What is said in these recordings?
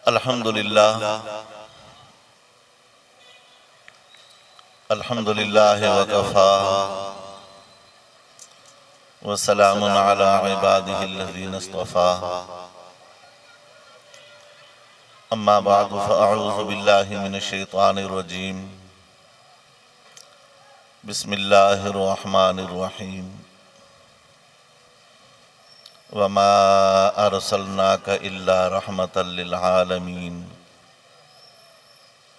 الحمدللہ وکفی وسلام علی عبادہ الذین اصطفی اما بعد فاعوذ باللہ من الشیطان الرجیم بسم اللہ الرحمن الرحیم وما ارسلناک الا رحمتا للعالمین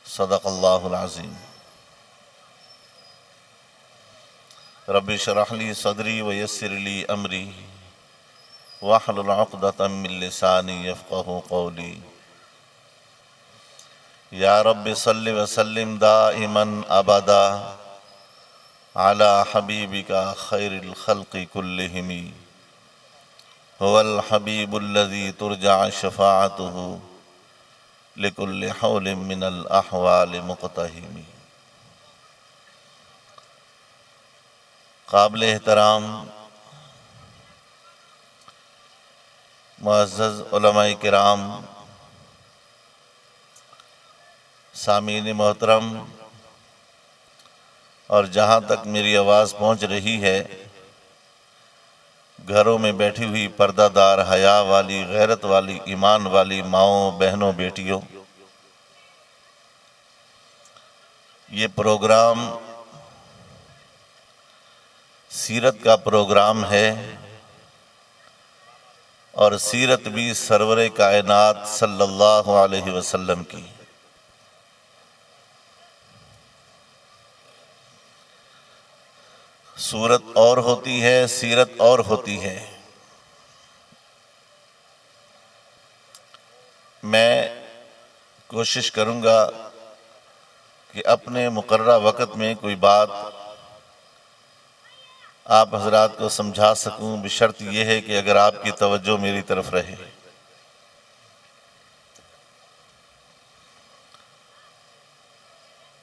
صدق اللہ العظیم رب اشرح لی صدری ویسر لی امری واحلل عقدۃ من لسانی یفقہوا قولی یا رب صل وسلم دائما ابدا علی حبیبک خیر الخلق کلہم هو الحبیب الذی ترجع شفاعته لکل حول من الاحوال مقتحم۔ قابل احترام معزز علماء کرام، سامعین محترم، اور جہاں تک میری آواز پہنچ رہی ہے، گھروں میں بیٹھی ہوئی پردہ دار، حیا والی، غیرت والی، ایمان والی ماؤں، بہنوں، بیٹیوں، یہ پروگرام سیرت کا پروگرام ہے، اور سیرت بھی سرور کائنات صلی اللہ علیہ وسلم کی۔ صورت اور ہوتی ہے، سیرت اور ہوتی ہے۔ میں کوشش کروں گا کہ اپنے مقررہ وقت میں کوئی بات آپ حضرات کو سمجھا سکوں، بشرط یہ ہے کہ اگر آپ کی توجہ میری طرف رہے۔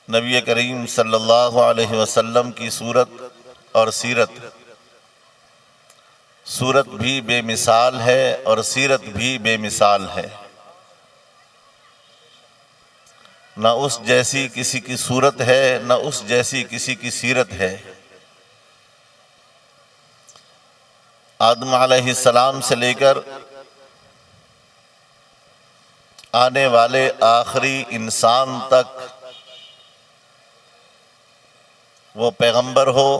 نبی کریم صلی اللہ علیہ وسلم کی صورت اور سیرت، صورت بھی بے مثال ہے اور سیرت بھی بے مثال ہے۔ نہ اس جیسی کسی کی صورت ہے، نہ اس جیسی کسی کی سیرت ہے۔ آدم علیہ السلام سے لے کر آنے والے آخری انسان تک، وہ پیغمبر ہو،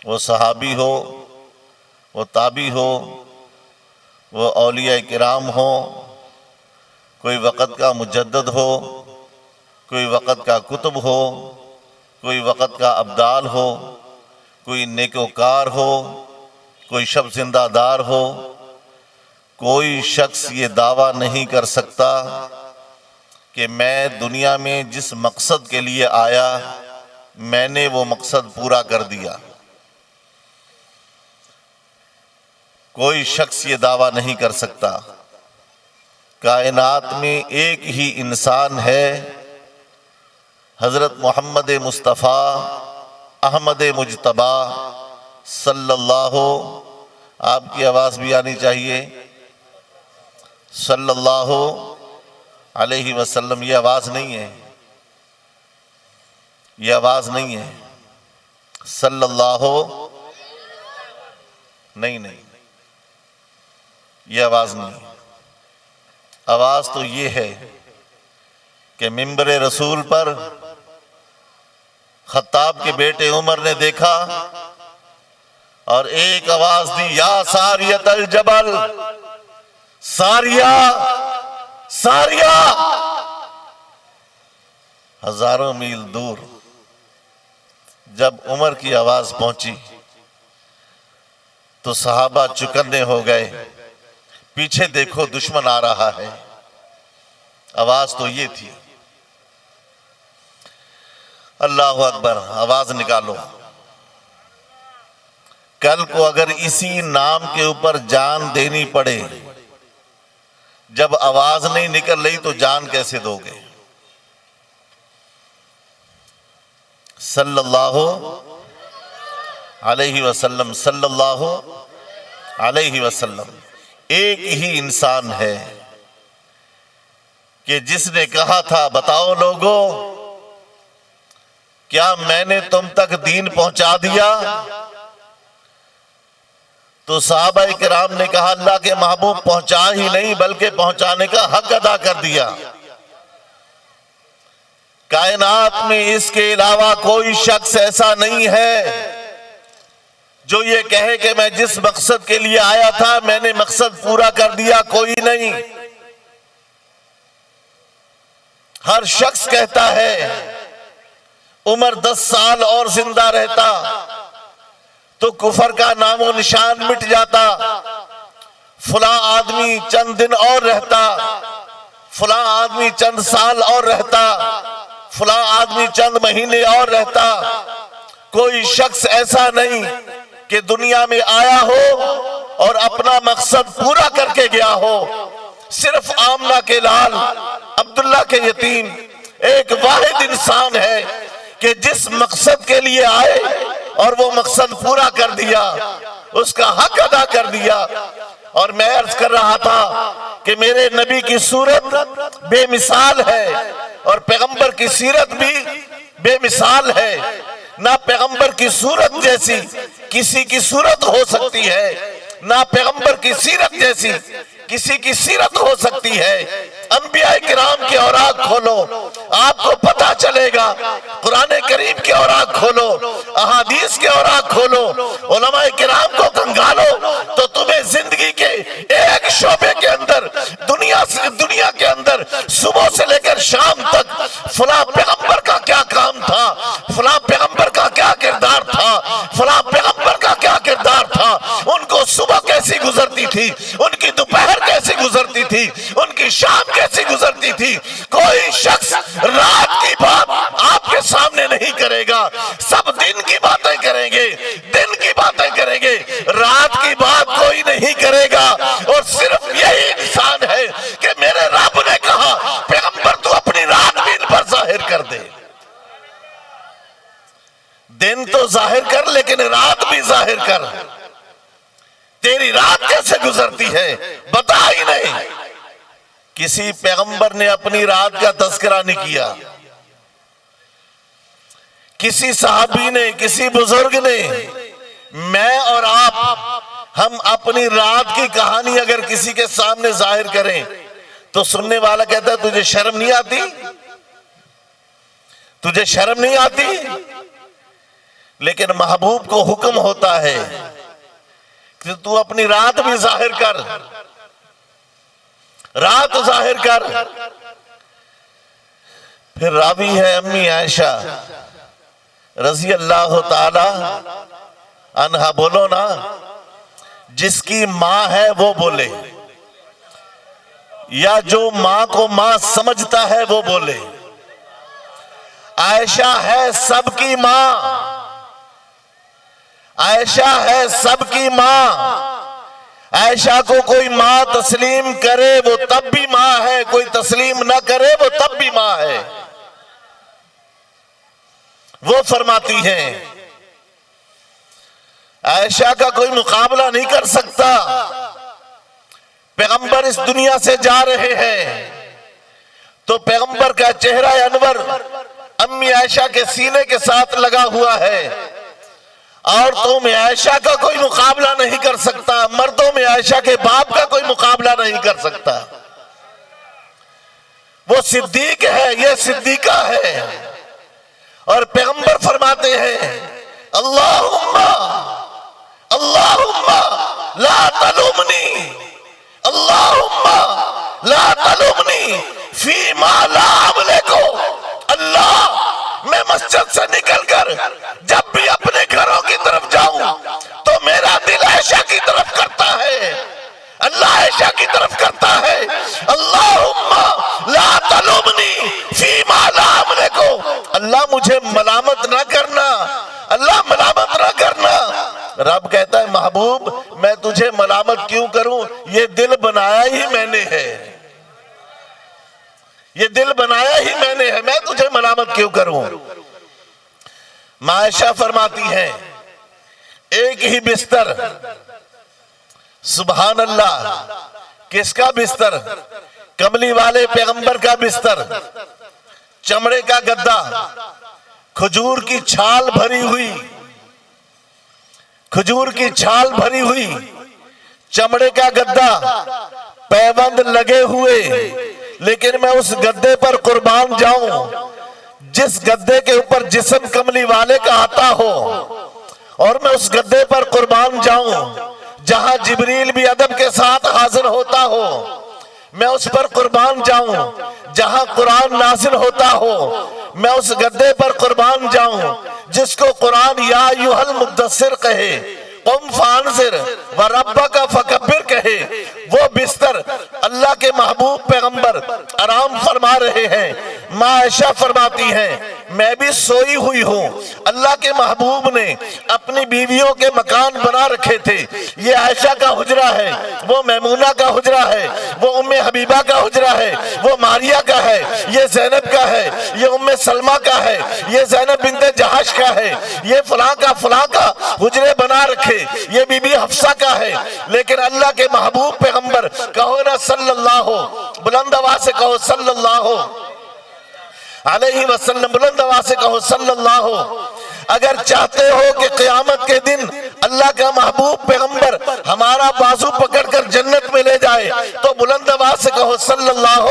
وہ صحابی ہو، وہ تابعی ہو، وہ اولیاء کرام ہو، کوئی وقت کا مجدد ہو، کوئی وقت کا کتب ہو، کوئی وقت کا ابدال ہو، کوئی نیکوکار ہو، کوئی شب زندہ دار ہو، کوئی شخص یہ دعویٰ نہیں کر سکتا کہ میں دنیا میں جس مقصد کے لیے آیا، میں نے وہ مقصد پورا کر دیا۔ کوئی شخص یہ دعویٰ نہیں کر سکتا۔ کائنات میں ایک ہی انسان ہے، حضرت محمد مصطفیٰ احمد مجتبی صلی اللہ، آپ کی آواز بھی آنی چاہیے، صلی اللہ علیہ وسلم۔ یہ آواز نہیں ہے، یہ آواز نہیں ہے، صلی اللہ، نہیں، یہ آواز نہیں۔ آواز تو یہ ہے کہ منبر رسول پر خطاب کے بیٹے عمر نے دیکھا اور ایک آواز دی، یا ساریۃ الجبل، ساریہ، ہزاروں میل دور جب عمر کی آواز پہنچی تو صحابہ چکنے ہو گئے، پیچھے دیکھو دشمن آ رہا ہے۔ آواز تو یہ تھی۔ اللہ اکبر، آواز نکالو۔ کل کو اگر اسی نام کے اوپر جان دینی پڑے، جب آواز نہیں نکل رہی تو جان کیسے دو گے؟ صلی اللہ علیہ وسلم، صلی اللہ علیہ وسلم۔ ایک ہی انسان ہے کہ جس نے کہا تھا بتاؤ لوگوں کیا میں نے تم تک دین پہنچا دیا؟ تو صحابہ کرام نے کہا اللہ کے محبوب پہنچا ہی نہیں بلکہ پہنچانے کا حق ادا کر دیا۔ کائنات میں اس کے علاوہ کوئی شخص ایسا نہیں ہے جو یہ کہے کہ میں جس مقصد کے لیے آیا تھا میں نے مقصد پورا کر دیا، کوئی نہیں۔ ہر شخص کہتا ہے عمر 10 سال اور زندہ رہتا تو کفر کا نام و نشان مٹ جاتا، فلاں آدمی چند دن اور رہتا، فلاں آدمی چند سال اور رہتا، فلاں آدمی چند مہینے اور رہتا۔ کوئی شخص ایسا نہیں کہ دنیا میں آیا ہو اور اپنا مقصد پورا کر کے گیا ہو۔ صرف آمنہ کے لال عبداللہ کے یتیم ایک واحد انسان ہے کہ جس مقصد کے لیے آئے اور وہ مقصد پورا کر دیا، اس کا حق ادا کر دیا۔ اور میں عرض کر رہا تھا کہ میرے نبی کی صورت بے مثال ہے اور پیغمبر کی سیرت بھی بے مثال ہے۔ نہ پیغمبر کی صورت جیسی کسی کی صورت ہو سکتی ہے، نہ پیغمبر کی سیرت جیسی کسی کی سیرت ہو سکتی ہے۔ انبیاء کرام کے اوراق کھولو آپ کو پتا چلے گا، قرآن کریم کے اوراق کھولو، احادیث کے اوراق کھولو، علماء کرام کو کنگالو تو تمہیں زندگی کے ایک شعبے کے اندر دنیا کے اندر صبح سے لے کر شام تک فلاں پیغمبر کا کیا کام تھا، فلاں پیغمبر کا کیا کردار تھا، فلاں پیغمبر کا کیا کردار تھا، ان کو صبح کیسی گزرتی تھی، ان کی دوپہر کیسی گزرتی تھی، ان کی شام کیسی گزرتی تھی۔ کوئی شخص رات کی بات آپ کے سامنے نہیں کرے گا، سب دن کی باتیں کریں گے، دن کی باتیں کریں گے، رات کی بات کوئی نہیں کرے گا۔ اور صرف یہی انسان ہے کہ میرے رب نے کہا پیغمبر تو اپنی رات بھی ان پر ظاہر کر دے، دن تو ظاہر کر لیکن رات بھی ظاہر کر۔ تیری رات کیسے گزرتی ہے بتا ہی نہیں۔ کسی پیغمبر نے اپنی رات کا تذکرہ نہیں کیا، کسی صحابی نے، کسی بزرگ نے۔ میں اور آپ ہم اپنی رات کی کہانی اگر کسی کے سامنے ظاہر کریں تو سننے والا کہتا ہے تجھے شرم نہیں آتی، تجھے شرم نہیں آتی؟ لیکن محبوب کو حکم ہوتا ہے کہ تو اپنی رات بھی ظاہر کر، رات ظاہر کر۔ پھر راوی ہے امی عائشہ رضی اللہ تعالی عنہا، بولو نا، جس کی ماں ہے وہ بولے، یا جو ماں کو ماں سمجھتا ہے وہ بولے۔ عائشہ ہے سب کی ماں، عائشہ ہے سب کی ماں۔ عائشہ کو کوئی ماں تسلیم کرے وہ تب بھی ماں ہے، کوئی تسلیم نہ کرے وہ تب بھی ماں ہے۔ وہ فرماتی ہیں عائشہ کا کوئی مقابلہ نہیں کر سکتا۔ پیغمبر اس دنیا سے جا رہے ہیں تو پیغمبر کا چہرہ انور امی عائشہ کے سینے کے ساتھ لگا ہوا ہے۔ عورتوں میں عائشہ کا کوئی مقابلہ نہیں کر سکتا، مردوں میں عائشہ کے باپ کا کوئی مقابلہ نہیں کر سکتا۔ وہ صدیق ہے، یہ صدیقہ ہے۔ اور پیغمبر فرماتے ہیں اللہم لا تلومنی، اللہم لا تلومنی فیما لا املکو۔ اللہ، میں مسجد سے نکل کر جب بھی اپنے گھروں کی طرف جاؤں تو میرا دل عائشہ کی طرف کرتا ہے، اللہ عائشہ کی طرف کرتا ہے۔ اللہم لا تلومنی فیما لا املکو، اللہ مجھے ملامت نہ کرنا، اللہ ملامت نہ کرنا۔ رب کہتا ہے محبوب میں تجھے ملامت کیوں کروں، یہ دل بنایا ہی میں نے ہے، یہ دل بنایا ہی میں نے ہے، میں تجھے ملامت کیوں کروں۔ عائشہ فرماتی ہیں ایک ہی بستر سبحان اللہ. کس کا بستر؟ کملی والے پیغمبر کا بستر. چمڑے کا گدا، کھجور کی چھال بھری ہوئی، کھجور کی چھال بھری ہوئی چمڑے کا گدا، پیبند لگے ہوئے. لیکن میں اس گدے پر قربان جاؤں جس گدے کے اوپر جسم کملی والے کا آتا ہو، اور میں اس گدے پر قربان جاؤں جہاں جبریل بھی ادب کے ساتھ حاضر ہوتا ہو. میں اس پر قربان جاؤں جہاں قرآن نازل ہوتا ہو. میں اس گدے پر قربان جاؤں جس کو قرآن یا ایھا المدثر کہے، قم فانذر وربک فکبر کہے. وہ بستر اللہ کے محبوب پیغمبر آرام فرما رہے ہیں. ماں عائشہ فرماتی ہیں میں بھی سوئی ہوئی ہوں. اللہ کے محبوب نے اپنی بیویوں کے مکان بنا رکھے تھے. یہ عائشہ کا حجرہ ہے، وہ میمونہ کا حجرہ ہے، وہ ام حبیبہ کا حجرہ ہے، وہ ماریہ کا ہے، یہ زینب کا ہے، یہ ام سلمہ کا ہے، یہ زینب بنت جہش کا ہے، یہ فلاں کا حجرے بنا رکھے. یہ بی بی حفصہ کا ہے. لیکن اللہ کے محبوب پیغمبر، کہو نا صلی اللہ، بلند آواز سے کہو صلی اللہ علیہ وسلم، بلند آواز سے کہو صلی اللہ. اگر چاہتے ہو کہ قیامت کے دن اللہ کا محبوب پیغمبر ہمارا بازو پکڑ کر جنت میں لے جائے تو بلند آواز سے کہو صلی اللہ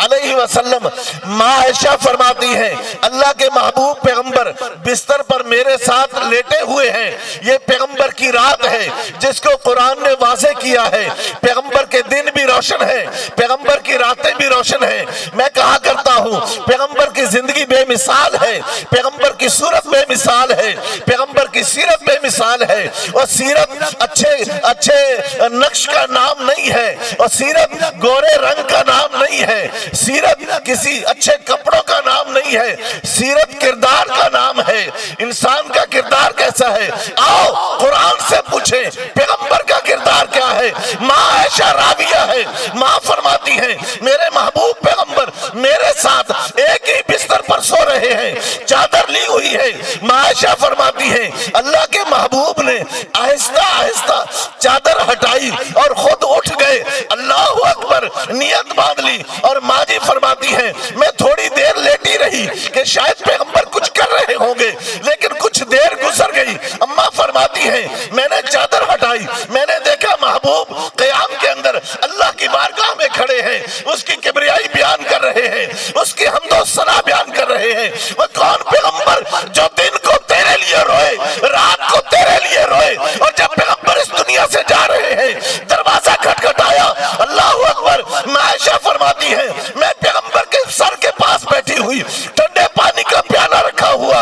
علیہ وسلم. ماں عائشہ فرماتی ہیں اللہ کے محبوب پیغمبر بستر پر میرے ساتھ لیٹے ہوئے ہیں. یہ پیغمبر کی رات ہے جس کو قرآن نے واضح کیا ہے. پیغمبر کے دن بھی روشن ہے، پیغمبر کی راتیں بھی روشن ہیں. میں کہا کرتا ہوں پیغمبر کی زندگی بے مثال ہے، پیغمبر کی صورت بے مثال ہے، پیغمبر کی سیرت بے مثال ہے. اور سیرت اچھے نقش کا نام نہیں ہے، اور سیرت گورے رنگ کا نام نہیں ہے، سیرت کسی اچھے کپڑوں کا نام نہیں ہے، سیرت کردار کا نام ہے. انسان کا کردار کیسا ہے؟ آؤ قرآن سے پوچھیں پیغمبر کا کردار کیا ہے. ماں عائشہ راویہ ہے، ماں فرماتی ہیں میرے محبوب پیغمبر میرے ساتھ ایک ہی بستر پر سو رہے ہیں، چادر لی ہوئی ہے. ماں عائشہ فرماتی ہیں اللہ کے محبوب نے آہستہ آہستہ چادر ہٹائی اور خود اٹھ گئے، اللہ اکبر نیت باندھ لی. اور ماں جی فرماتی ہیں میں تھوڑی دیر لیٹی رہی کہ شاید پیغمبر کچھ کر رہے ہوں گے، لیکن کچھ دیر گزر گئی. اماں فرماتی ہیں میں نے چادر ہٹائی، میں نے دیکھا محبوب قیام کے اندر اللہ کی بارگاہ میں کھڑے ہیں، اس کی کبریائی بیان کر رہے ہیں، اس کی حمد و ثنا بیان کر رہے ہیں. وہ کون پیغمبر جو دن کو تیرے لیے روئے، رات کو تیرے لیے روئے. اور جب پیغمبر اس دنیا سے جا رہے ہیں دروازہ کھٹکھٹایا، اللہ اکبر. میں عائشہ فرماتی ہے میں پیغمبر کے سر کے پاس بیٹھی ہوئی، ٹھنڈے پانی کا پیالہ رکھا ہوا،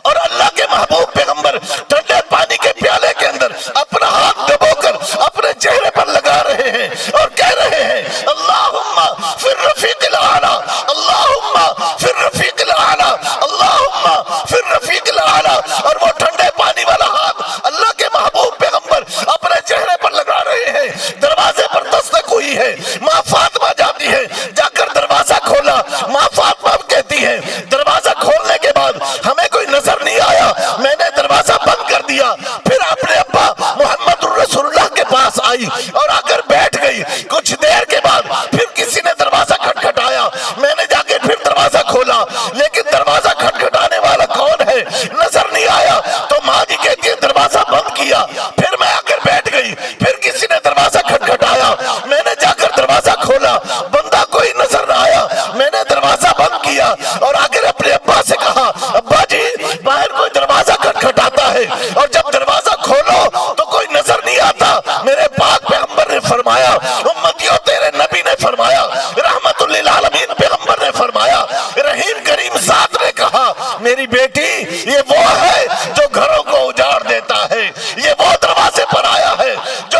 اور اللہ کے محبوب پیغمبر ٹھنڈے پانی کے پیالے کے اندر اپنا ہاتھ دبو کر اپنے چہرے پر لگا رہے ہیں اور کہہ رہے ہیں اللہم فی الرفیق الاعلی، اللہم فی الرفیق الاعلی، اللہم فی الرفیق الاعلی. اور وہ ٹھنڈے پانی والا ہاتھ اللہ کے محبوب پیغمبر اپنے چہرے پر لگا رہے ہیں. دروازے پر دستک ہوئی ہے، ماں فاطمہ جاتی ہے، جا کر دروازہ کھولا. ماں فاطمہ کہتی ہے دروازہ کھولنے کے بعد ہمیں کوئی نظر نہیں آیا، میں نے دروازہ بند کر دیا. پھر اپنے ابا محمد الرسول اللہ کے پاس آئی اور آ کر بیٹھ گئی. کچھ دیر کے بعد پھر کسی نے دروازہ کھٹکھٹایا، میں نے جا کے پھر دروازہ کھولا، لیکن دروازہ کھٹکھٹانے والا کون ہے نظر نہیں آیا. تو ماں جی کہتی ہے دروازہ بند کیا، پھر میں آ کر بیٹھ گئی. پھر کسی نے دروازہ کھٹکھٹایا، میں نے جا کر دروازہ کھولا، بندہ کوئی نظر نہ آیا، میں نے دروازہ بند کیا اور آ کر اپنے ابا سے کہا ابا جی باہر کوئی دروازہ کھٹکھٹاتا ہے، اور جب دروازہ کھولو تو کوئی نظر نہیں آتا. میرے پاک پیغمبر نے فرمایا، امتیوں تیرے نبی نے فرمایا، رحمت للعالمین پیغمبر نے فرمایا، رحیم کریم ذات نے کہا میری بیٹی یہ وہ ہے جو گھروں کو اجاڑ دیتا ہے، یہ وہ دروازے پر آیا ہے جو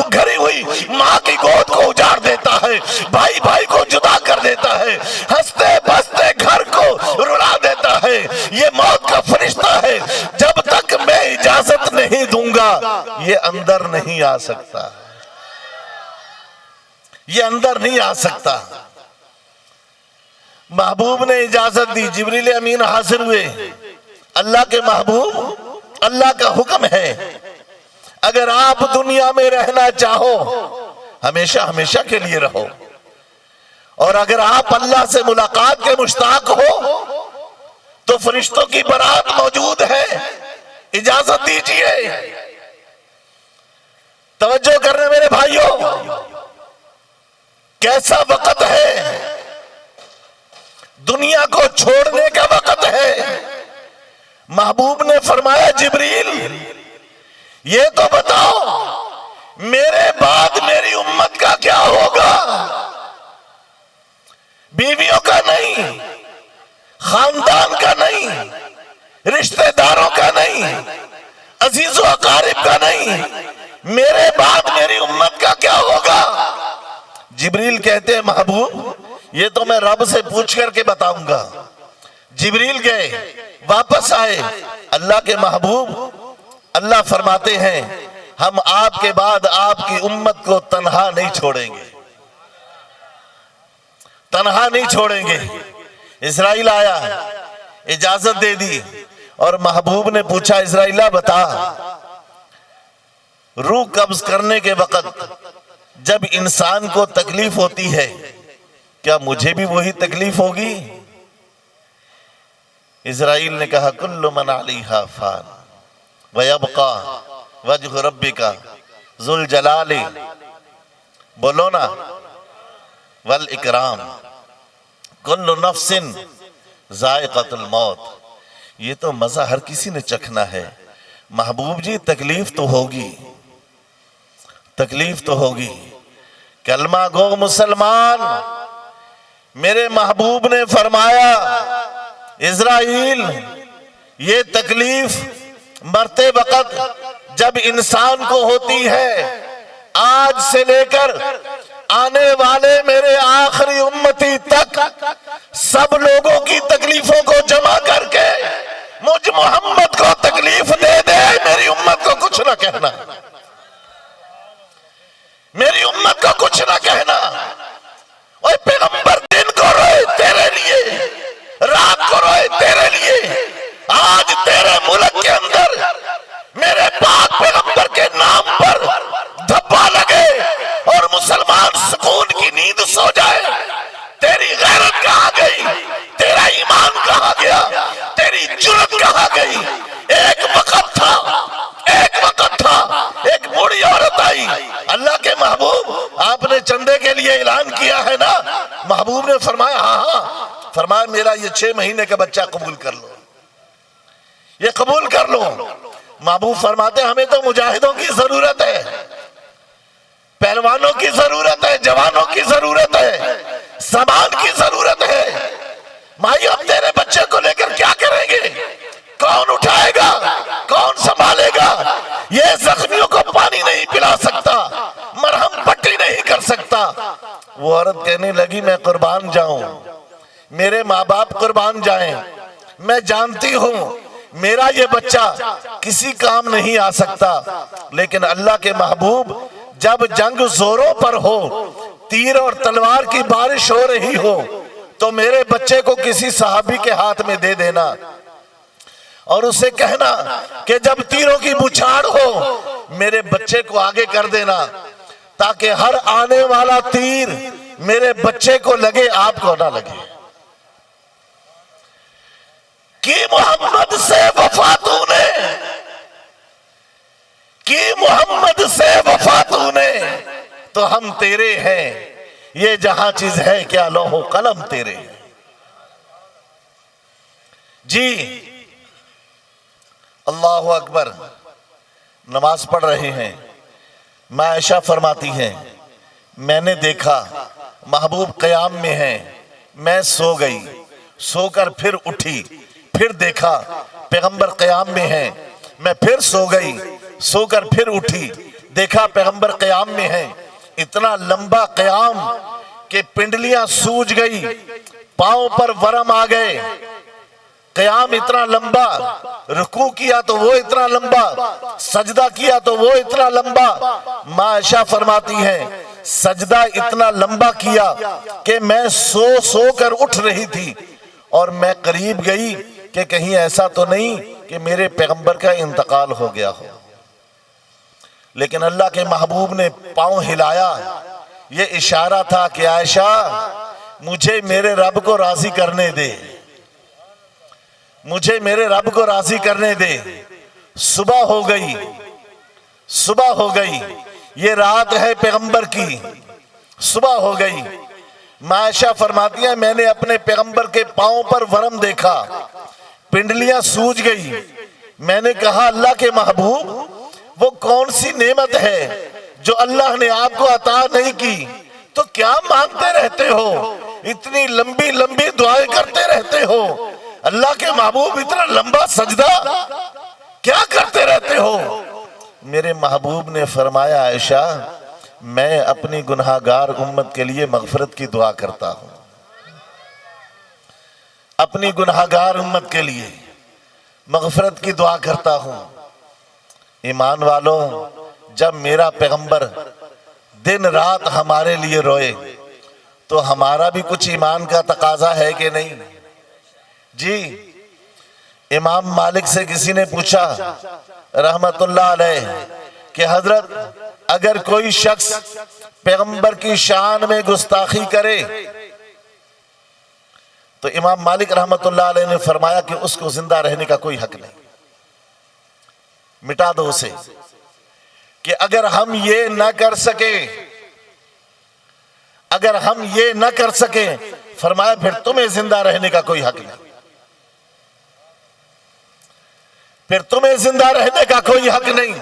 گھری ہوئی ماں کی گود کو اجاڑ دیتا ہے، بھائی بھائی کو جدا کر دیتا ہے، ہنستے بستے گھر کو رلا دیتا ہے. یہ موت کا فرشتہ ہے، جب تک میں اجازت نہیں دوں گا یہ اندر نہیں آ سکتا، یہ اندر نہیں آ سکتا. محبوب نے اجازت دی، جبریل امین حاضر ہوئے. اللہ کے محبوب، اللہ کا حکم ہے اگر آپ دنیا میں رہنا چاہو ہمیشہ ہمیشہ کے لیے رہو، اور اگر آپ اللہ سے ملاقات کے مشتاق ہو تو فرشتوں کی برات موجود ہے، اجازت دیجیے۔ توجہ کرنے میرے بھائیوں، کیسا وقت ہے، دنیا کو چھوڑنے کا وقت ہے۔ محبوب نے فرمایا جبریل یہ تو بتاؤ میرے بعد میری امت کا کیا ہوگا؟ بیویوں کا نہیں، خاندان کا نہیں، رشتہ داروں کا نہیں، عزیز و اقارب کا نہیں، میرے بعد میری امت کا کیا ہوگا؟ جبریل کہتے ہیں محبوب یہ تو میں رب سے پوچھ کر کے بتاؤں گا۔ جبریل گئے، واپس آئے، اللہ کے محبوب اللہ فرماتے ہیں ہم آپ کے بعد آپ کی امت کو تنہا نہیں چھوڑیں گے، تنہا نہیں چھوڑیں گے۔ اسرائیل آیا، اجازت دے دی، اور محبوب نے پوچھا اسرائیلہ بتا روح قبض کرنے کے وقت جب انسان کو تکلیف ہوتی ہے کیا مجھے بھی وہی تکلیف ہوگی؟ اسرائیل نے کہا کل من علیہا فان وَيَبْقَى وَجْهُ رَبِّكَ ذُو الْجَلَالِ، بولو نا، وَالْإِكْرَامِ، كُلُّ نَفْسٍ ذَائِقَةُ الْمَوْتِ۔ یہ تو مزہ ہر کسی نے چکھنا ہے۔ محبوب جی تکلیف تو ہوگی، تکلیف تو ہوگی، کلمہ گو مسلمان۔ میرے محبوب نے فرمایا اسرائیل یہ تکلیف مرتے وقت جب انسان کو ہوتی ہے، آج سے لے کر آنے والے میرے آخری امتی تک سب لوگوں کی تکلیفوں کو جمع کر کے مجھ محمد کو تکلیف دے دے، میری امت کو کچھ نہ کہنا، میری امت کو کچھ نہ کہنا۔ اوہ پیغمبر دن کو روئے تیرے لیے، رات کو روئے تیرے لیے، آج تیرے ملک کے اندر میرے پاک پیغمبر کے نام پر دھبا لگے اور مسلمان سکون کی نیند سو جائے، تیری غیرت کہاں گئی؟ تیرا ایمان کہاں گیا؟ تیری جرت کہاں گئی؟ ایک وقت تھا، ایک وقت تھا، ایک بوڑھی عورت آئی، اللہ کے محبوب آپ نے چندے کے لیے اعلان کیا ہے نا؟ محبوب نے فرمایا ہاں ہاں، فرمایا میرا یہ 6 مہینے کا بچہ قبول کر لو، یہ قبول کر لو۔ محبوب فرماتے ہمیں تو مجاہدوں کی ضرورت ہے، پہلوانوں کی ضرورت ہے، جوانوں کی ضرورت ہے، سامان کی ضرورت ہے۔ مائی اب تیرے بچے کو لے کر کیا کریں گے؟ کون اٹھائے گا؟ کون سنبھالے گا؟ یہ زخمیوں کو پانی نہیں پلا سکتا، مرہم پٹی نہیں کر سکتا۔ وہ عورت کہنے لگی میں قربان جاؤں، میرے ماں باپ قربان جائیں، میں جانتی ہوں میرا یہ بچہ کسی کام نہیں آ سکتا، لیکن اللہ کے محبوب جب جنگ زوروں پر ہو، تیر اور تلوار کی بارش ہو رہی ہو تو میرے بچے کو کسی صحابی کے ہاتھ میں دے دینا اور اسے کہنا کہ جب تیروں کی بچھاڑ ہو میرے بچے کو آگے کر دینا تاکہ ہر آنے والا تیر میرے بچے کو لگے، آپ کو نہ لگے۔ کی محمد سے وفا تو نے، کی محمد سے وفا تو نے، تو ہم تیرے ہیں، یہ جہاں چیز ہے کیا لوح و قلم تیرے۔ جی اللہ اکبر، نماز پڑھ رہے ہیں، عائشہ فرماتی ہیں میں نے دیکھا محبوب قیام میں ہیں، میں سو گئی، سو کر پھر اٹھی، پھر دیکھا پیغمبر قیام میں ہیں، میں پھر سو گئی، سو کر پھر اٹھی، دیکھا پیغمبر قیام میں ہیں۔ اتنا لمبا قیام کہ پنڈلیاں سوج گئی، پاؤں پر ورم آ گئے، قیام اتنا لمبا، رکوع کیا تو وہ اتنا لمبا، سجدہ کیا تو وہ اتنا لمبا۔ ماں عائشہ فرماتی ہیں سجدہ اتنا لمبا کیا کہ میں سو سو کر اٹھ رہی تھی اور میں قریب گئی کہ کہیں ایسا تو نہیں کہ میرے پیغمبر کا انتقال ہو گیا ہو۔ لیکن اللہ کے محبوب نے پاؤں ہلایا، یہ اشارہ تھا کہ عائشہ مجھے میرے رب کو راضی کرنے دے، مجھے میرے رب کو راضی کرنے دے۔ صبح ہو گئی، صبح ہو گئی، یہ رات ہے پیغمبر کی، صبح ہو گئی۔ عائشہ فرماتی ہیں میں نے اپنے پیغمبر کے پاؤں پر ورم دیکھا، پنڈلیاں سوج گئی۔ میں نے کہا اللہ کے محبوب وہ کون سی نعمت ہے جو اللہ نے آپ کو عطا نہیں کی، تو کیا مانگتے رہتے ہو، اتنی لمبی لمبی دعائیں کرتے رہتے ہو، اللہ کے محبوب اتنا لمبا سجدہ کیا کرتے رہتے ہو؟ میرے محبوب نے فرمایا عائشہ میں اپنی گناہگار امت کے لیے مغفرت کی دعا کرتا ہوں، اپنی گناہگار امت کے لیے مغفرت کی دعا کرتا ہوں۔ ایمان والوں، جب میرا پیغمبر دن رات ہمارے لیے روئے تو ہمارا بھی کچھ ایمان کا تقاضا ہے کہ نہیں؟ جی، امام مالک سے کسی نے پوچھا رحمت اللہ علیہ کہ حضرت اگر کوئی شخص پیغمبر کی شان میں گستاخی کرے تو امام مالک رحمت اللہ علیہ نے فرمایا کہ اس کو زندہ رہنے کا کوئی حق نہیں، مٹا دو اسے۔ کہ اگر ہم یہ نہ کر سکے، اگر ہم یہ نہ کر سکے، فرمایا پھر تمہیں زندہ رہنے کا کوئی حق نہیں، پھر تمہیں زندہ رہنے کا کوئی حق نہیں۔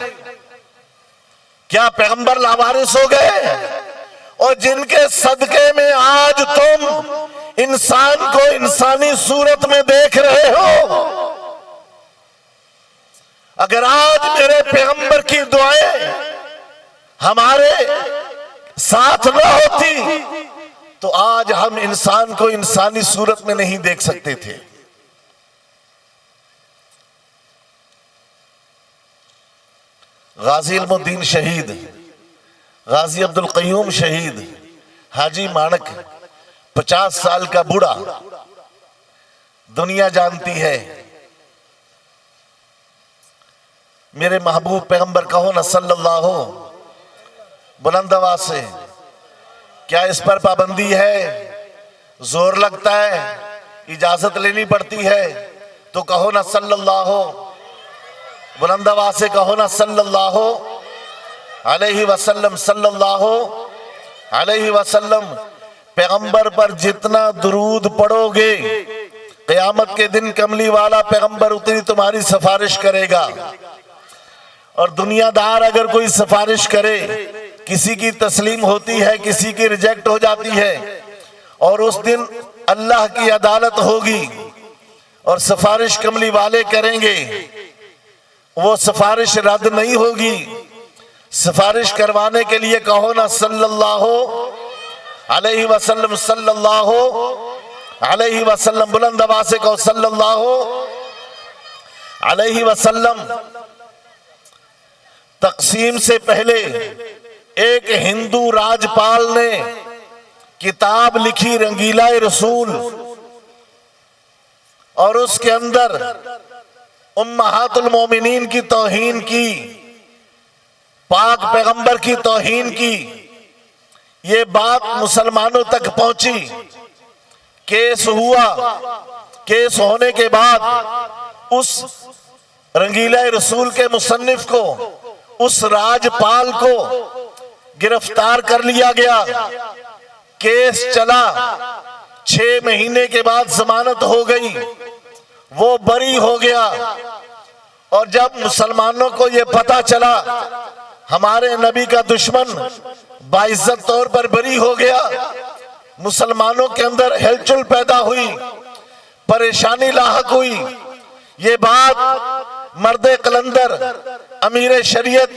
کیا پیغمبر لاوارث ہو گئے؟ اور جن کے صدقے میں آج تم انسان کو انسانی صورت میں دیکھ رہے ہو، اگر آج میرے پیغمبر کی دعائیں ہمارے ساتھ نہ ہوتی تو آج ہم انسان کو انسانی صورت میں نہیں دیکھ سکتے تھے۔ غازی علم الدین شہید، غازی عبد القیوم شہید، حاجی مانک 50 سال کا بوڑھا، دنیا جانتی ہے۔ میرے محبوب پیغمبر کہو نا صلی اللہ ہو، بلند آواز سے، کیا اس پر پابندی ہے؟ زور لگتا ہے، اجازت لینی پڑتی ہے تو کہو نا صلی اللہ ہو، بلند آواز سے کہو نا صلی اللہ علیہ وسلم، صلی اللہ علیہ وسلم۔ پیغمبر پر جتنا درود پڑھو گے قیامت کے دن کملی والا پیغمبر اتنی تمہاری سفارش کرے گا۔ اور دنیا دار اگر کوئی سفارش کرے، کسی کی تسلیم ہوتی ہے، کسی کی ریجیکٹ ہو جاتی ہے، اور اس دن اللہ کی عدالت ہوگی اور سفارش کملی والے کریں گے، وہ سفارش رد نہیں ہوگی۔ سفارش کروانے کے لیے کہو نا صلی اللہ علیہ وسلم، صلی اللہ علیہ وسلم، بلند آواز سے کہو صلی اللہ علیہ وسلم۔ تقسیم سے پہلے ایک ہندو راجپال نے کتاب لکھی رنگیلا رسول، اور اس کے اندر امہات المومنین کی توہین کی، پاک پیغمبر کی توہین کی۔ یہ بات مسلمانوں تک پہنچی، کیس ہوا، کیس ہونے کے بعد اس رنگیلا رسول کے مصنف کو، اس راجپال کو گرفتار کر لیا گیا۔ کیس چلا، 6 مہینے کے بعد ضمانت ہو گئی، وہ بری ہو گیا۔ اور جب مسلمانوں کو یہ پتہ چلا ہمارے نبی کا دشمن باعزت طور پر بری ہو گیا، مسلمانوں کے اندر ہلچل پیدا ہوئی، پریشانی لاحق ہوئی۔ یہ بات مرد قلندر، امیر شریعت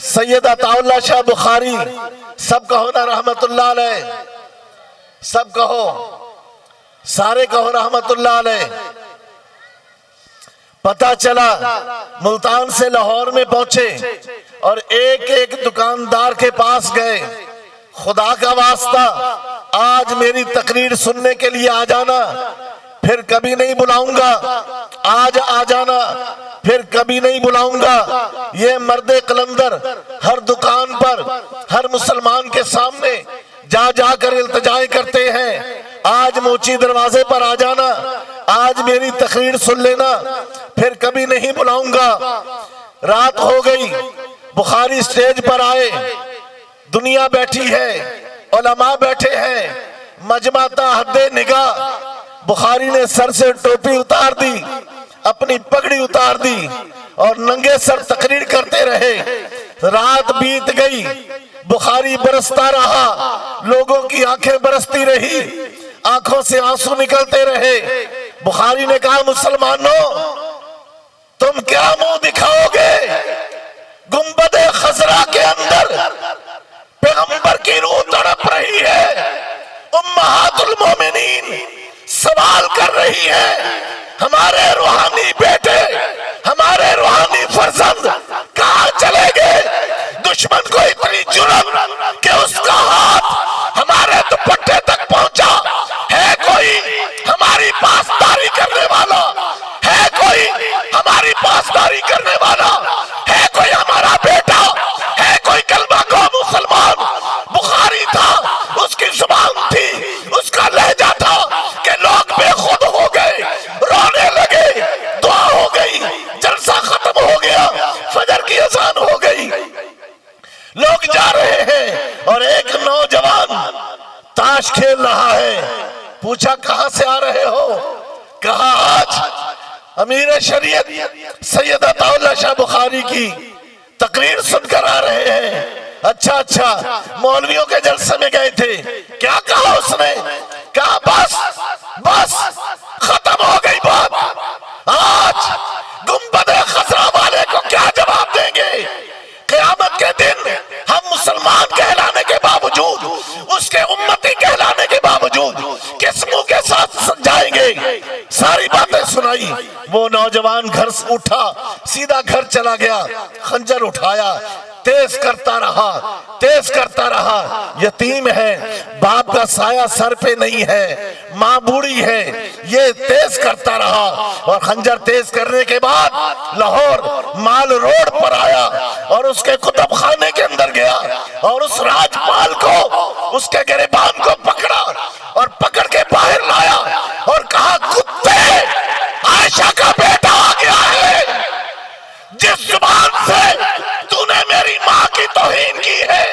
سید عطا اللہ شاہ بخاری، سب کہو نا رحمت اللہ علیہ، سب کہو، سارے کہو رحمت اللہ علیہ۔ پتہ چلا، ملتان سے لاہور میں پہنچے اور ایک ایک دکاندار کے پاس گئے، خدا کا واسطہ آج میری تقریر سننے کے لیے آ جانا، پھر کبھی نہیں بلاؤں گا، آج آ جانا۔ پھر کبھی نہیں بلاؤں گا۔ یہ مرد قلندر ہر دکان پر ہر مسلمان کے سامنے جا جا کر التجائیں کرتے ہیں، آج موچی دروازے پر آ جانا، آج میری تقریر سن لینا، پھر کبھی نہیں بلاؤں گا۔ رات ہو گئی، بخاری سٹیج پر آئے، دنیا بیٹھی ہے، علماء بیٹھے ہیں، مجمع تا حد نگاہ۔ بخاری نے سر سے ٹوپی اتار دی، اپنی پگڑی اتار دی اور ننگے سر تقریر کرتے رہے۔ رات بیت گئی، بخاری برستا رہا، لوگوں کی آنکھیں برستی رہی، آنکھوں سے آنسو نکلتے رہے۔ بخاری نے کہا مسلمانوں تم کیا منہ دکھاؤ گے؟ گنبد خضرا کے اندر پیغمبر کی روح تڑپ رہی ہے، امہات المومنین سوال کر رہی ہے، ہمارے روحانی بیٹے، ہمارے روحانی فرزند کہاں چلے گئے؟ دشمن کو اتنی جرأت کہ اس کا ہاتھ ہمارے دوپٹے تک پہنچا۔ ہے کوئی ہماری پاسداری کرنے والا؟ ہے کوئی ہماری پاسداری کرنے والا؟ ہے کوئی ہمارا بیٹا؟ ہے کوئی کلمہ گو مسلمان؟ بخاری تھا، اس کی زبان تھی، اس کا لہجہ تھا کہ لوگ بے خود ہو گئے، رونے لگے، دعا ہو گئی، جلسہ ختم ہو گیا، فجر کی اذان ہو گئی، لوگ جا رہے ہیں اور ایک نوجوان تاش کھیل رہا ہے۔ پوچھا کہاں سے آ رہے ہو؟ کہا آج امیر شریعت سید عطا اللہ شاہ بخاری کی تقریر سن کر آ رہے ہیں۔ اچھا اچھا، مولویوں کے جلسے میں گئے تھے؟ کیا کہا اس نے؟ کہا بس بس ختم ہو گئی بات۔ آج گنبد خضرا والے کو کیا جواب دیں گے؟ قیامت کے دن ہم مسلمان کہلانے کے باوجود، اس کے امتی کہلانے کے باوجود کس منہ کے ساتھ جائیں گے؟ ساری باتیں سنائی۔ وہ نوجوان گھر سے اٹھا، سیدھا گھر چلا گیا، خنجر اٹھایا، تیز کرتا رہا، تیز کرتا رہا۔ یتیم ہے، باپ کا سایہ سر پہ نہیں ہے، ماں بوڑھی ہے، یہ تیز کرتا رہا اور خنجر تیز کرنے کے بعد لاہور مال روڈ پر آیا اور اس کے کتب خانے کے اندر گیا اور اس راجپال کو، اس کے گریبان کو پکڑا اور پکڑ کے باہر لایا اور کہا کتے، عائشہ کا بیٹا آ گیا ہے، جس زبان سے تو نے میری ماں کی توہین کی ہے،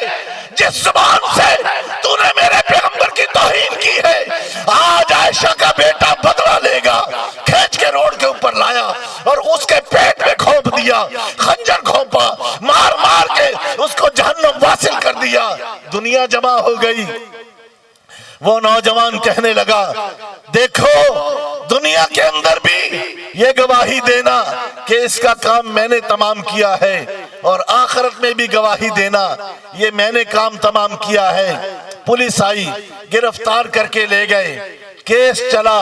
جس زبان سے تو نے میرے پیغمبر کی توہین کی ہے، آج عائشہ کا بیٹا بدلہ لے گا۔ کھینچ کے روڈ کے اوپر لایا اور اس کے پیٹ میں گھونپ دیا، خنجر گھونپا، مار مار کے اس کو جہنم واصل کر دیا۔ دنیا جمع ہو گئی۔ وہ نوجوان کہنے لگا دیکھو دنیا کے اندر بھی یہ گواہی دینا کہ اس کا کام میں نے تمام کیا ہے، اور آخرت میں بھی گواہی دینا یہ میں نے کام تمام کیا ہے۔ پولیس آئی، گرفتار کر کے لے گئے، کیس چلا،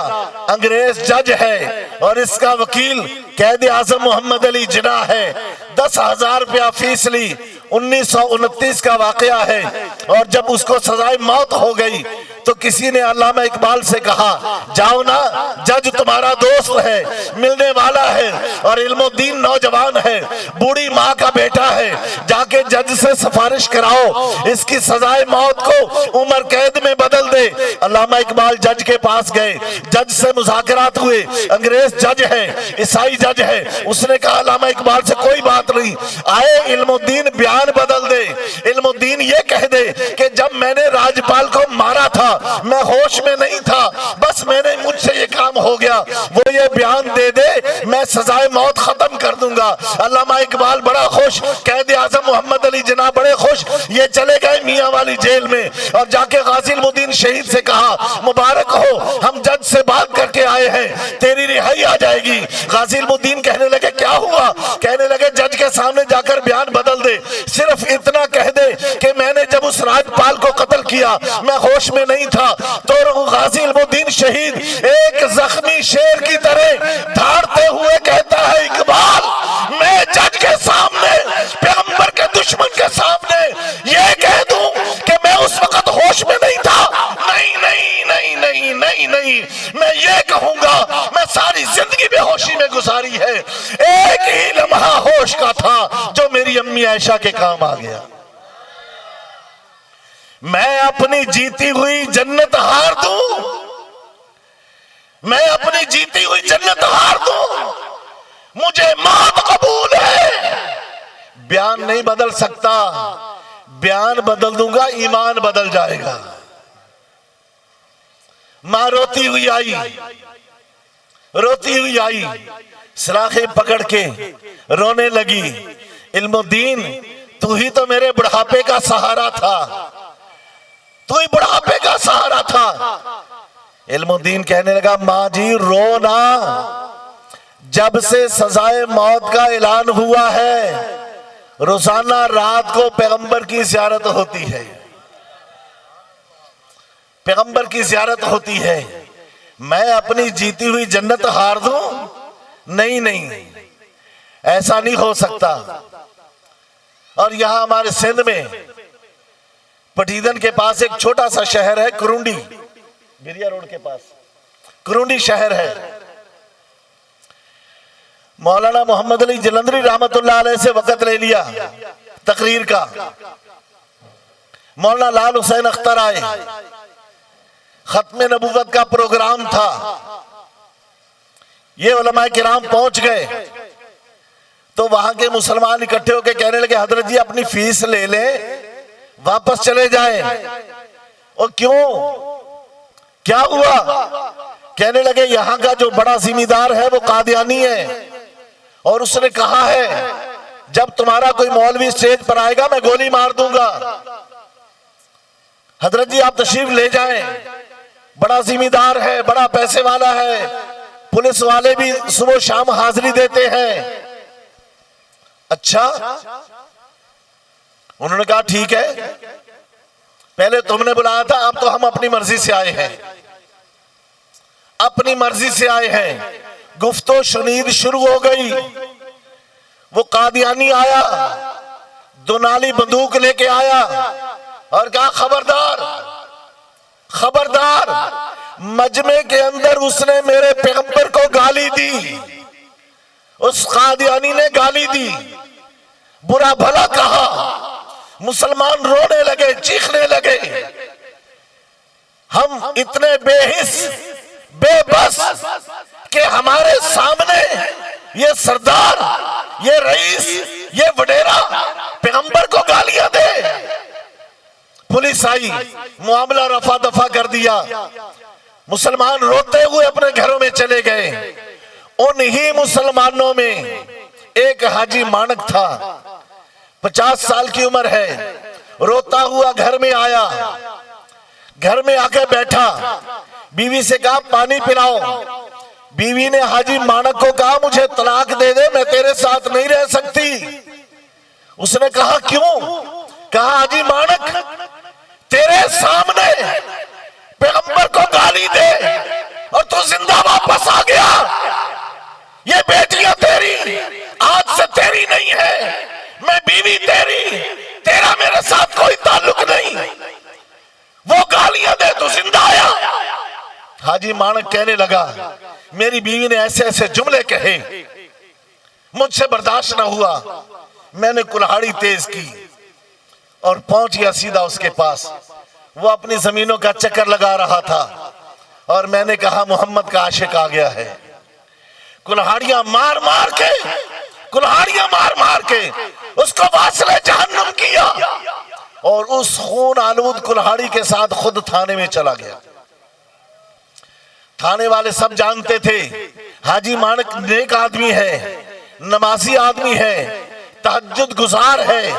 انگریز جج ہے اور اس کا وکیل قائد اعظم محمد علی جناح ہے۔ 10,000 روپیہ فیس لی۔ 1929 کا واقعہ ہے، اور جب اس کو سزائے موت ہو گئی تو کسی نے علامہ اقبال سے کہا جاؤ نا، جج تمہارا دوست ہے، ملنے والا ہے اور علم و دین نوجوان ہے، بوڑھی ماں کا بیٹا ہے، جا کے جج سے سفارش کراؤ، اس کی سزائے موت کو عمر قید میں بدل دے۔ علامہ اقبال جج کے پاس گئے، جج سے مذاکرات ہوئے، انگریز جج ہے، عیسائی جج ہے، اس نے کہا علامہ اقبال سے کوئی بات نہیں، آئے علم الدین بیان بدل دے، علم الدین یہ کہہ دے کہ جب میں نے راجپال کو مارا تھا میں ہوش میں نہیں تھا، بس میں نے مجھ سے یہ کام ہو گیا، وہ یہ بیان دے دے میں سزائے موت ختم کر دوں گا۔ علامہ اقبال بڑا خوش، قائد اعظم محمد علی جناح بڑے خوش، یہ چلے گئے میاں والی جیل میں اور جا کے غازی المدین شہید سے کہا مبارک ہو، ہم جج سے بات کر کے آئے ہیں، تیری رہائی آ جائے گی۔ غازی المدین کہنے لگے کیا ہوا؟ کہنے لگے جج کے سامنے جا کر بیان بدل دے، صرف اتنا کہہ دے کہ میں نے جب اس راجپال کو قتل کیا میں ہوش میں نہیں تھا۔ تو غازی المدین شہید ایک زخمی شیر کی طرح دھاڑتے ہوئے کہتا ہے اقبال میں جج کے سامنے، پیغمبر کے دشمن کے سامنے یہ کہہ دوں کہ میں اس وقت ہوش میں نہیں تھا؟ نہیں نہیں نہیں نہیں نہیں نہیں، میں یہ کہوں گا میں ساری زندگی بے ہوش ہوشی میں گزاری ہے. ایک ہی لمحہ ہوش کا تھا جو میری امی عائشہ کے کام آ گیا. میں اپنی جیتی ہوئی جنت ہار دوں, میں اپنی جیتی ہوئی جنت ہار دوں, مجھے موت قبول ہے. بیان نہیں بدل سکتا, بیان بدل دوں گا ایمان بدل جائے گا. ماں روتی ہوئی آئی, روتی ہوئی آئی, سلاخیں پکڑ کے رونے لگی. علم الدین تو ہی تو میرے بڑھاپے کا سہارا تھا, تو ہی بڑھاپے کا سہارا تھا. علم الدین کہنے لگا ماں جی رو نا, جب سے سزائے موت کا اعلان ہوا ہے روزانہ رات کو پیغمبر کی زیارت ہوتی ہے, پیغمبر کی زیارت ہوتی ہے. میں اپنی جیتی ہوئی جنت ہار دوں؟ نہیں نہیں, ایسا نہیں ہو سکتا. اور یہاں ہمارے سندھ میں پٹیدن کے پاس ایک چھوٹا سا شہر ہے کرونڈی, بیریا روڈ کے پاس کرونڈی شہر ہے. مولانا محمد علی جلندری رحمت اللہ علیہ سے وقت لے لیا تقریر کا. مولانا لال حسین اختر آئے, ختم نبوت کا پروگرام تھا. یہ علماء کرام پہنچ گئے تو وہاں کے مسلمان اکٹھے ہو کے کہنے لگے حضرت جی اپنی فیس لے لیں, واپس چلے جائیں. اور کیوں, کیا ہوا؟ کہنے لگے یہاں کا جو بڑا ذمہ دار ہے وہ قادیانی ہے, اور اس نے کہا ہے جب تمہارا کوئی مولوی اسٹیج پر آئے گا میں گولی مار دوں گا. حضرت جی آپ تشریف لے جائیں, بڑا ذمہ دار ہے, بڑا پیسے والا ہے, پولیس والے بھی صبح شام حاضری دیتے ہیں. اچھا, انہوں نے کہا ٹھیک ہے, پہلے تم نے بلایا تھا, اب تو ہم اپنی مرضی سے آئے ہیں, اپنی مرضی سے آئے ہیں. گفت و شنید شروع ہو گئی. وہ قادیانی آیا, دونالی بندوق لے کے آیا اور کہا خبردار خبردار. مجمع کے اندر اس نے میرے پیغمبر کو گالی دی, اس قادیانی نے گالی دی, برا بھلا کہا. مسلمان رونے لگے, چیخنے لگے. ہم اتنے بے حس بے بس کہ ہمارے سامنے یہ سردار, یہ رئیس, یہ وڈیرا پیغمبر کو گالیاں دے. پولیس آئی, معاملہ رفع دفع کر دیا. مسلمان روتے ہوئے اپنے گھروں میں چلے گئے. انہی مسلمانوں میں ایک حاجی مانک تھا, 50 سال کی عمر ہے, روتا ہوا گھر میں آیا. گھر میں آ کے بیٹھا, بیوی سے کہا پانی پلاؤ. بیوی نے حاجی مانک کو کہا مجھے طلاق دے دے, میں تیرے ساتھ نہیں رہ سکتی. اس نے کہا کیوں؟ کہا حاجی مانک تیرے سامنے پیغمبر کو گالی دے اور تو زندہ واپس آ گیا. یہ بیٹیاں تیری آج سے تیری نہیں ہے, میں بیوی تیری, تیرا میرے ساتھ کوئی تعلق نہیں. وہ گالیاں دے تو زندہ آیا. حاجی مانک کہنے لگا میری بیوی نے ایسے ایسے جملے کہے, مجھ سے برداشت نہ ہوا, میں نے کلہاڑی تیز کی اور پہنچ گیا سیدھا اس کے پاس. وہ اپنی زمینوں کا چکر لگا رہا تھا اور میں نے کہا محمد کا عاشق آ گیا ہے. کلہاڑیاں مار مار کے, کلہاڑیاں مار مار کے اس کو واصل جہنم کیا اور اس خون آلود کلہاڑی کے ساتھ خود تھانے میں چلا گیا. تھانے والے سب جانتے تھے حاجی مانک نیک آدمی ہے, نمازی آدمی ہے, تہجد گزار ہے.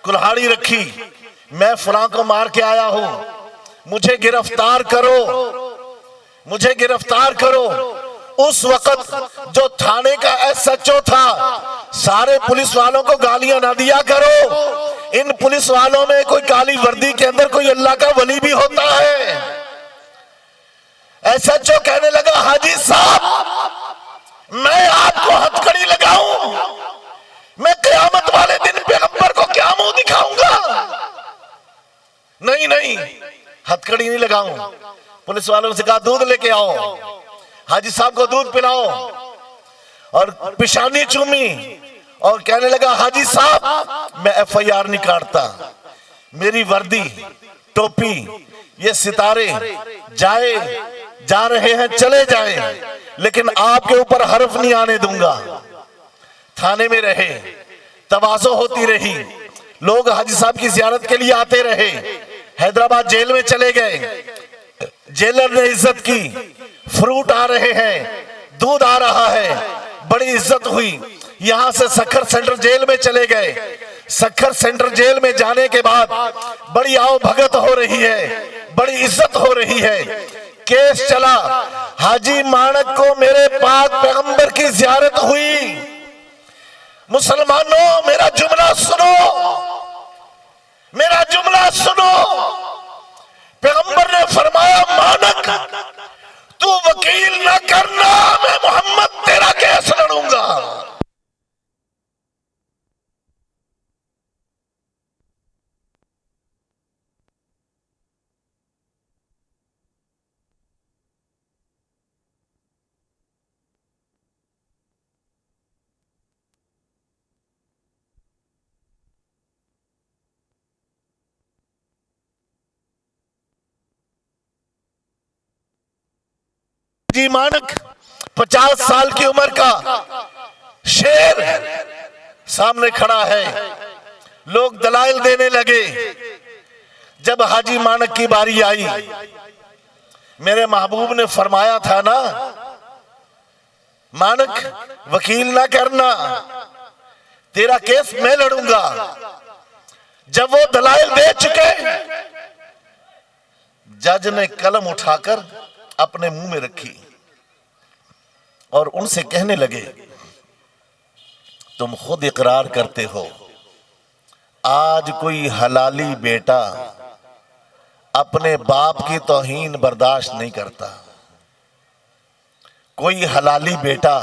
کلہاڑی رکھی, میں فلاں کو مار کے آیا ہوں, مجھے گرفتار کرو, مجھے گرفتار کرو. اس وقت جو تھانے کا ایس ایچ او تھا, سارے پولیس والوں کو گالیاں نہ دیا کرو, ان پولیس والوں میں کوئی کالی وردی کے اندر کوئی اللہ کا ولی بھی ہوتا ہے. ایس ایچ او کہنے لگا حاجی صاحب میں آپ کو ہتھکڑی لگاؤں, میں قیامت والے دن پیغمبر کو کیا منہ دکھاؤں گا؟ نہیں نہیں, ہتھکڑی نہیں لگاؤں. پولیس والوں سے کہا دودھ لے کے آؤ, حاجی صاحب کو دودھ پلاؤ. اور پیشانی چومی اور کہنے لگا حاجی صاحب میں ایف آئی آر نہیں کاٹتا، میری وردی ٹوپی یہ ستارے جا رہے ہیں چلے جائیں، لیکن آپ کے اوپر حرف نہیں آنے دوں گا۔ تھانے میں رہے، تواضع ہوتی رہی، لوگ حاجی صاحب کی زیارت کے لیے آتے رہے۔ حیدرآباد جیل میں چلے گئے، جیلر نے عزت کی، فروٹ آ رہے ہیں، دودھ آ رہا ہے، بڑی عزت ہوئی۔ یہاں سے سکھر سینٹر جیل میں چلے گئے، سکھر سینٹر جیل میں جانے کے بعد بڑی آؤ بھگت ہو رہی ہے، بڑی عزت ہو رہی ہے۔ کیس چلا، حاجی مانک کو میرے پاک پیغمبر کی زیارت ہوئی۔ مسلمانوں میرا جملہ سنو، میرا جملہ سنو۔ پیغمبر نے فرمایا مانک تو وکیل نہ کرنا، میں محمد تیرا کیس لڑوں گا۔ حاجی مانک 50 سال کی عمر کا شیر سامنے کھڑا ہے، لوگ دلائل دینے لگے۔ جب حاجی مانک کی باری آئی، میرے محبوب نے فرمایا تھا نا مانک وکیل نہ کرنا، تیرا کیس میں لڑوں گا۔ جب وہ دلائل دے چکے، جج نے قلم اٹھا کر اپنے منہ میں رکھی اور ان سے کہنے لگے تم خود اقرار کرتے ہو آج کوئی حلالی بیٹا اپنے باپ کی توہین برداشت نہیں کرتا، کوئی حلالی بیٹا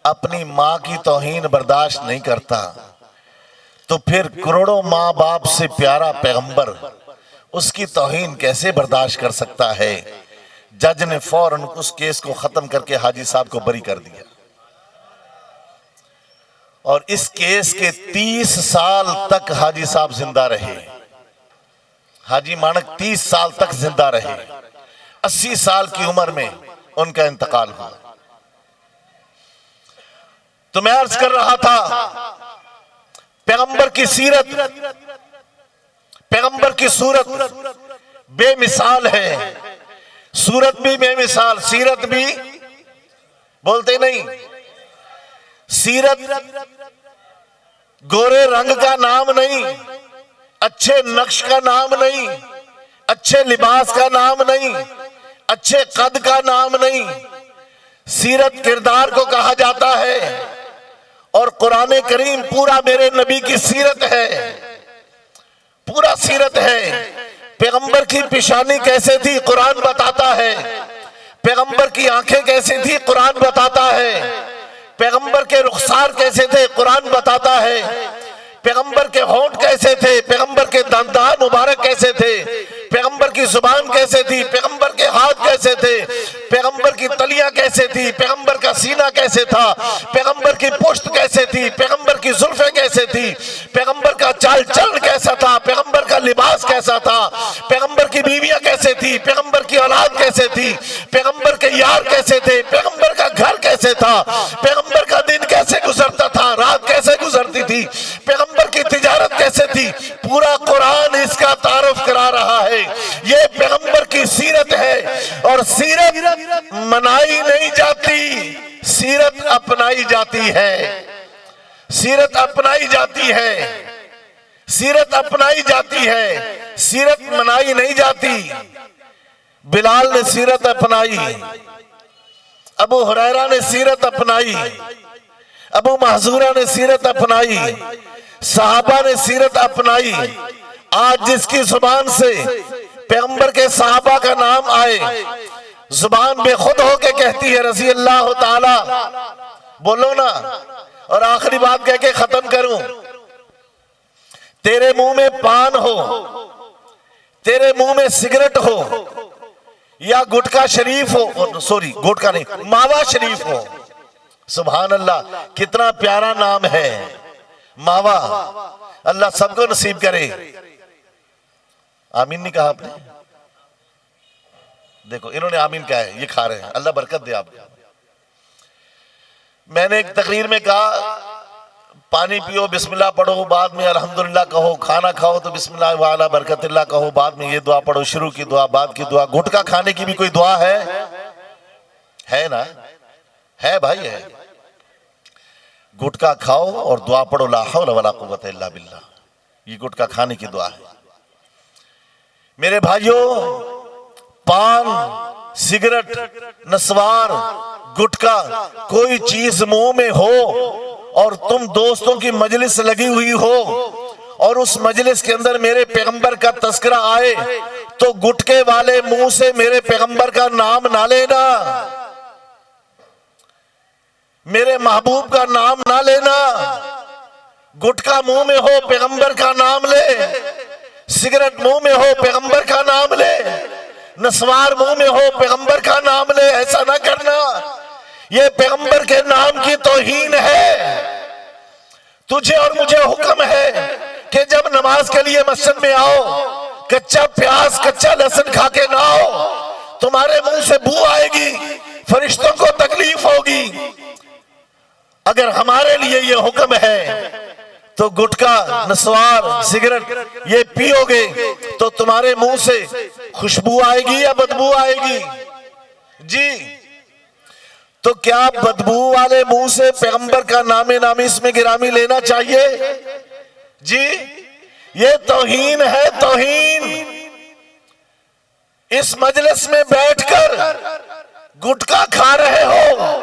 اپنی ماں کی توہین برداشت نہیں کرتا، تو پھر کروڑوں ماں باپ سے پیارا پیغمبر اس کی توہین کیسے برداشت کر سکتا ہے؟ جج نے فوراً اس کیس کو ختم کر کے حاجی صاحب کو بری کر دیا، اور اس کیس کے 30 سال تک حاجی صاحب زندہ رہے۔ حاجی مانک 30 سال تک زندہ رہے، 80 سال کی عمر میں ان کا انتقال ہوا۔ تو میں عرض کر رہا تھا پیغمبر کی سیرت، پیغمبر کی صورت بے مثال ہے، صورت بھی بے مثال، سیرت بھی بولتے نہیں۔ سیرت گورے رنگ کا نام نہیں، اچھے نقش کا نام نہیں، اچھے لباس کا نام نہیں، اچھے قد کا نام نہیں۔ سیرت کردار کو کہا جاتا ہے، اور قرآن کریم پورا میرے نبی کی سیرت ہے، پورا سیرت ہے۔ پیغمبر کی پیشانی کیسے تھی قرآن بتاتا ہے، پیغمبر کی آنکھیں کیسے تھی قرآن بتاتا ہے، پیغمبر کے رخسار کیسے تھے قرآن بتاتا ہے، پیغمبر کے ہونٹ کیسے تھے، پیغمبر کے دندان مبارک کیسے تھے، پیغمبر کی زبان کیسے تھی، پیغمبر کے ہاتھ کیسے تھے، پیغمبر کی تلیاں کیسے تھی، پیغمبر کا سینہ کیسے تھا، پیغمبر کی پشت کیسے تھی، پیغمبر کی زلفیں کیسے تھی، پیغمبر کا چال چلن کیسا تھا، پیغمبر کا لباس کیسا تھا، پیغمبر کی بیویاں کیسے تھی، پیغمبر کی اولاد کیسے تھی، پیغمبر کے یار کیسے تھے، پیغمبر کا گھر کیسے تھا، پیغمبر کا دن کیسے گزرتا تھا، رات کیسے گزرتی تھی، پیغمبر کی تجارت کیسے تھی، پورا قرآن اس کا تعارف کرا رہا ہے۔ یہ پیغمبر کی سیرت ہے، اور سیرت منائی نہیں جاتی، سیرت اپنائی جاتی ہے، سیرت اپنائی جاتی ہے، سیرت اپنائی جاتی ہے، سیرت منائی نہیں جاتی۔ بلال نے سیرت اپنائی، ابو ہریرہ نے سیرت اپنائی، ابو محذورہ نے سیرت اپنائی، صحابہ نے سیرت اپنائی۔ آج جس کی زبان سے پیغمبر کے صحابہ کا نام آئے، زبان بے خود ہو کے کہتی ہے رضی اللہ تعالی، بولو نا۔ اور آخری بات کہہ کے ختم کروں، تیرے منہ میں پان ہو، تیرے منہ میں سگریٹ ہو، یا گٹکا شریف ہو، سوری گٹکا نہیں، ماوا شریف ہو، سبحان اللہ، کتنا پیارا نام ہے ماوا، اللہ سب کو نصیب کرے۔ آمین نہیں کہا آپ نے؟ دیکھو انہوں نے آمین کہا ہے، یہ کھا رہے ہیں، اللہ برکت دے آپ کو۔ میں نے ایک تقریر میں کہا پانی پیو بسم اللہ پڑھو، بعد میں الحمدللہ کہو، کھانا کھاؤ تو بسم اللہ وعلا برکت اللہ کہو، بعد میں یہ دعا پڑھو، شروع کی دعا بعد کی دعا۔ گٹکا کھانے کی بھی کوئی دعا ہے نا؟ ہے بھائی، ہے۔ گٹکا کھاؤ اور دعا پڑھو لا حول ولا قوت الا باللہ، یہ گٹکا کھانے کی دعا ہے۔ میرے بھائیوں، پان، سگریٹ، نسوار، گٹکا، کوئی چیز منہ میں ہو اور تم دوستوں کی مجلس لگی ہوئی ہو اور اس مجلس کے اندر میرے پیغمبر کا تذکرہ آئے تو گٹکے والے منہ سے میرے پیغمبر کا نام نہ لینا، میرے محبوب کا نام نہ لینا۔ گٹکا منہ میں ہو پیغمبر کا نام لے، سگریٹ منہ میں ہو پیغمبر کا نام لے، نسوار منہ میں ہو پیغمبر کا نام لے، ایسا نہ کرنا، یہ پیغمبر کے نام کی توہین ہے۔ تجھے اور مجھے حکم ہے کہ جب نماز کے لیے مسجد میں آؤ کچا پیاز کچا لہسن کھا کے نہ آؤ، تمہارے منہ سے بو آئے گی، فرشتوں کو تکلیف ہوگی۔ اگر ہمارے لیے یہ حکم ہے تو گٹکا، نسوار، سگریٹ یہ پیو گے تو تمہارے منہ سے خوشبو آئے گی یا بدبو آئے گی؟ جی، تو کیا بدبو والے منہ سے پیغمبر کا نام نامی اس میں گرامی لینا چاہیے؟ جی، یہ توہین ہے، توہین۔ اس مجلس میں بیٹھ کر گٹکا کھا رہے ہو،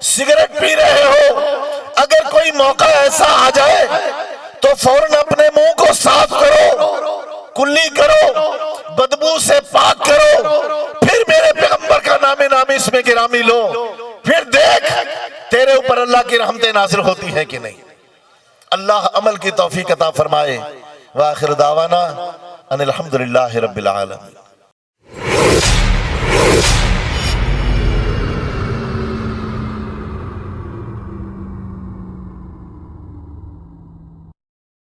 سگریٹ پی رہے ہو، اگر کوئی موقع ایسا آ جائے تو فوراً اپنے منہ کو صاف کرو، کلی کرو، بدبو سے پاک کرو، پھر میرے پیغمبر کا نام نامی اس میں گرامی لو، پھر دیکھ تیرے اوپر اللہ کی رحمتیں نازل ہوتی ہیں کہ نہیں۔ اللہ عمل کی توفیق عطا فرمائے۔ وآخر دعوانا ان الحمدللہ رب العالمین۔